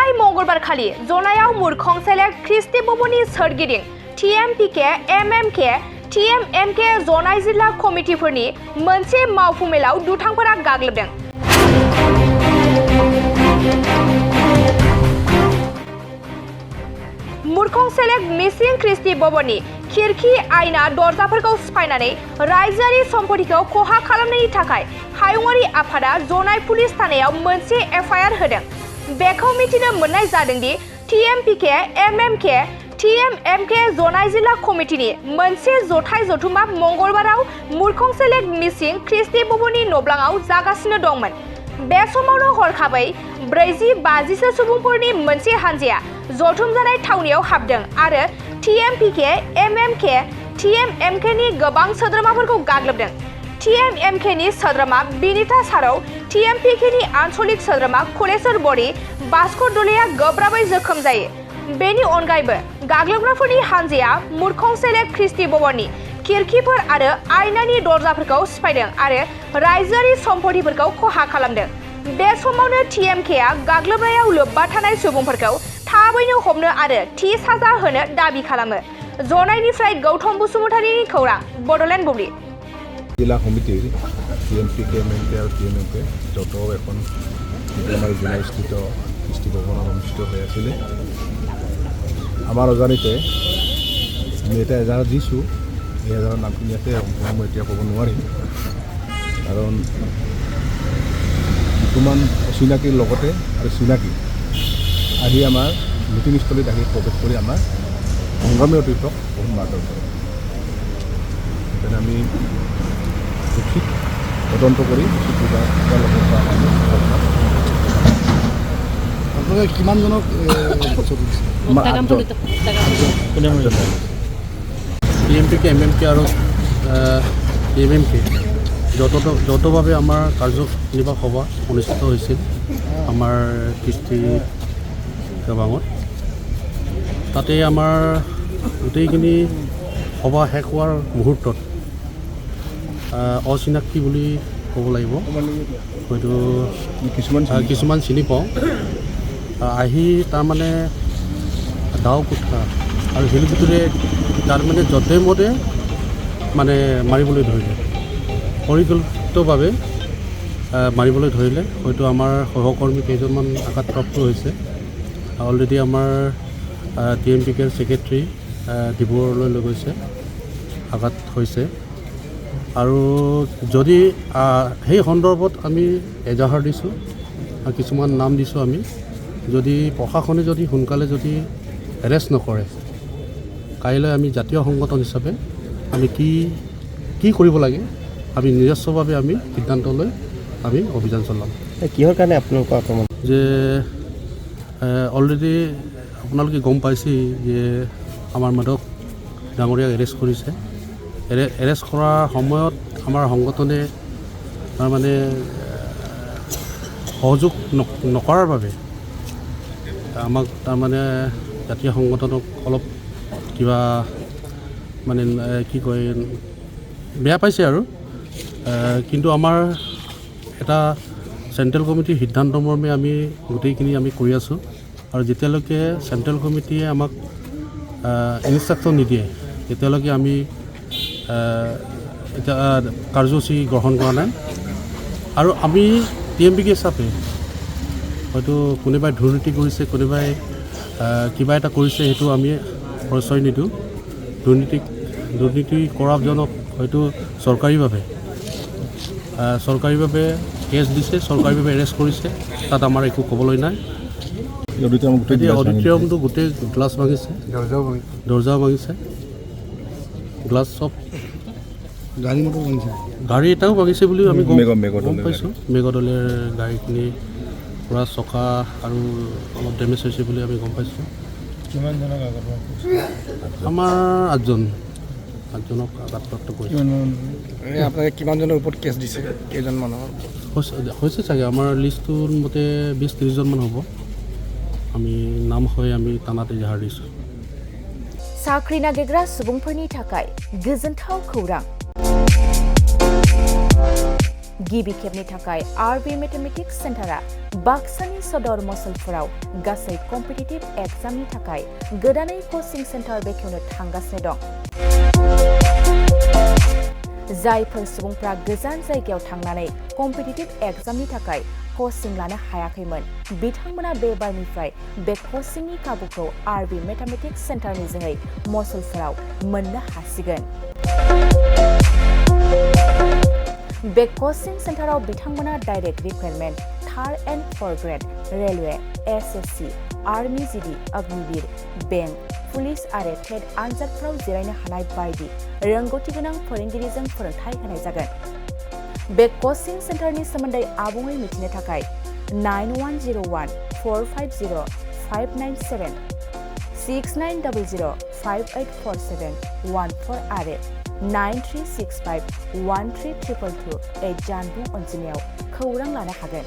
थांनाय मंगलबार खालि जनायाव मुरखंसेलेक ख्रिस्टि भवननि सोरगिदिं TMPK, MMK, TMMK जनाय जिल्ला कमिटिफोरनि मोनसे मावफुंमेलाव दुथांफोरा गाग्लोबदों। मुरखंसेलेक मिसिं ख्रिस्टि भवननि खिरखि आयना दरजाफोरखौ सिफायनानै रायजोआरि सम्पथिखौ खहा खालामनायनि थाखाय हायुङारि आफादा जनाय पुलिस थानायाव मोनसे FIR होदों। बेखौ मिथिनो मोननाय जादों दि TMPK, MMK, TMMK जनाय जिल्ला कमिटिनि मोनसे जथाय जथुमा मंगलबाराव मुरखंसेलेक मिसिं ख्रिस्टि भवननि नब्लाङाव जागासिनो दंमोन। बे समावनो हरखाबै 40-50 सुबुंफोरनि मोनसे हानजाया जथुमजानाय थावनियाव हाबदों आरो TMPK, MMK, TMMK नि गोबां सोद्रोमाफोरखौ गाग्लोबदों। TMMK नि सोद्रोमा बिनिता साराव, TMPK नि आन्चलिक सोद्रोमा कुलेश्वर बरि, भास्कर दलेया गोब्राबै जोखोम जायो। बेनि अनगायैबो गाग्लोबग्राफोरनि हानजाया मुरखंसेलेक ख्रिस्टि भवननि खिरखिफोर आरो आयनानि दरजाफोरखौ सिफायदों आरो रायजोआरि सम्पथिफोरखौ खहा खालामदों। बे समावनो TMKआ गाग्लोबनायाव लोब्बा थानाय सुबुंफोरखौ थाबैनो हमनो आरो थि साजा होनो दाबि खालामो। जनायनिफ्राय गौतम बसुमतारीनि खौरां, बडलेण्ड बुब्लि। जिला कमिटिर TMPK, MMK और TMMK যত এখন আমাৰ জিলাস্থিত খ্ৰীষ্টি ভৱনত অনুষ্ঠিত হৈ আছিলে। আমাৰ অজানিতে আমি এটা এজাহাৰত দিছোঁ। এই এজাহাৰৰ নামখিনি ইয়াতে মই এতিয়া ক'ব নোৱাৰিম, কাৰণ কিছুমান অচিনাকিৰ লগতে আৰু চিনাকি আহি আমাৰ মিটিংস্থলীত আহি প্ৰৱেশ কৰি আমাৰ সংগ্ৰামী অতীতক বহুত মাৰধৰ কৰে। সেইকাৰণে আমি উচিত তদন্ত কৰি আপোনালোকে কিমানজনক TMPK, MMK আৰু TMMK যৌথভাৱে আমাৰ কাৰ্যনিৰ্বাহ সভা অনুষ্ঠিত হৈছিল আমাৰ কৃষ্টি গাঁৱত। তাতে আমাৰ গোটেইখিনি সভা শেষ হোৱাৰ মুহূৰ্তত অচিনাকি বুলি ক'ব লাগিব, হয়তো কিছুমান চিনি পাওঁ, আহি তাৰমানে দাও কোঠা আৰু হেলিকপ্টাৰে তাৰমানে য'তে মতে মানে মাৰিবলৈ ধৰিলে, পৰিকল্পিতভাৱে মাৰিবলৈ ধৰিলে। হয়তো আমাৰ সহকৰ্মী কেইজনমান আঘাতপ্ৰাপ্ত হৈছে। অলৰেডি আমাৰ TMPKৰ ছেক্ৰেটাৰী ডিব্ৰুগড়লৈ লৈ গৈছে, আঘাত হৈছে। আৰু যদি সেই সন্দৰ্ভত আমি এজাহাৰ দিছোঁ, কিছুমান নাম দিছোঁ আমি, যদি প্ৰশাসনে যদি সোনকালে যদি এৰেষ্ট নকৰে, কাইলৈ আমি জাতীয় সংগঠন হিচাপে আমি কি কৰিব লাগে আমি নিজস্বভাৱে আমি সিদ্ধান্ত লৈ আমি অভিযান চলাম। কিহৰ কাৰণে আপোনালোকৰ আক্ৰমণ? যে অলৰেডি আপোনালোকে গম পাইছেই যে আমাৰ মাধৱ ডাঙৰীয়াক এৰেষ্ট কৰিছে। এৰেষ্ট কৰাৰ সময়ত আমাৰ সংগঠনে তাৰমানে সহযোগ নকৰাৰ বাবে আমাক তাৰমানে জাতীয় সংগঠনক অলপ কিবা মানে কি কয় বেয়া পাইছে আৰু। কিন্তু আমাৰ এটা চেণ্ট্ৰেল কমিটিৰ সিদ্ধান্ত মৰ্মে আমি গোটেইখিনি আমি কৰি আছোঁ। আৰু যেতিয়ালৈকে চেণ্ট্ৰেল কমিটিয়ে আমাক ইনষ্ট্ৰাকশ্যন নিদিয়ে তেতিয়ালৈকে আমি এতিয়া কাৰ্যসূচী গ্ৰহণ কৰা নাই। আৰু আমি TMPK হিচাপে হয়তো কোনোবাই দুৰ্নীতি কৰিছে, কোনোবাই কিবা এটা কৰিছে, সেইটো আমি প্ৰশ্ৰয় নিদিওঁ। দুৰ্নীতি কৰাজনক হয়তো চৰকাৰীভাৱে কেছ দিছে, চৰকাৰীভাৱে এৰেষ্ট কৰিছে, তাত আমাৰ একো ক'বলৈ নাই। অডিটৰিয়ামটো গোটেই গ্লাছ ভাঙিছে, দৰ্জাও ভাঙিছে, গ্লাছ চব, গাড়ী এটাও ভাঙিছে বুলি আমি গম পাইছোঁ। মেঘদলীৰ গাড়ীখিনি পূৰা চকা আৰু অলপ ডেমেজ হৈছে বুলি আমি গম পাইছোঁ। আমাৰ 8জনক আঘাতপ্ৰাপ্ত কৰিছে। আপোনালোকে কিমানজনৰ ওপৰত কেছ দিছে? কেইজন মানুহৰ হৈছে চাগে আমাৰ লিষ্টটোৰ মতে 20-30জন মান হ'ব। আমি নাম হৈ আমি থানাত এজাহাৰ দিছোঁ। साख्रि नागिरग्रा सुबुंफोरनि थाखाय गोजोनथाव खौरां। गिबि खेबनि थाखाय आरबि मेथमेटिक्स सेन्टारा बाक्सानि सदर मसलफोराव गासै कम्पिटिटिभ एग्जामनि थाखाय गोदानै कचिं सेन्टार बेखेवनो थांगासिनो दं। जायफोर सुबुंफ्रा गोजान जायगायाव थांनानै कम्पिटिटिभ एग्जामनि थाखाय कचिं लानो हायाखैमोन बिथांमोना बे बारनिफ्राय बे कचिंनि खाबुखौ आरबि मेथमेटिक्स सेन्टारनि जोहै मसलफोराव मोननो हासिगोन। बे कचिं सेन्टाराव बिथांमोना direct requirement 3rd and 4th grade railway, SSC, army GD, Agniveer, bank, police आरो टेट आनजादफोराव जिरायनो हानाय बायदि रोंगौथि गोनां फोरोंगिरिजों फोरोंथाय होनाय जागोन। बे कचिं सेन्टारनि सोमोन्दै आबुङै मिथिनो थाखाय 9101-450-597, 6900-584714 आरो 9365-13222 जानबुं अनजिमायाव खौरां लानो हागोन।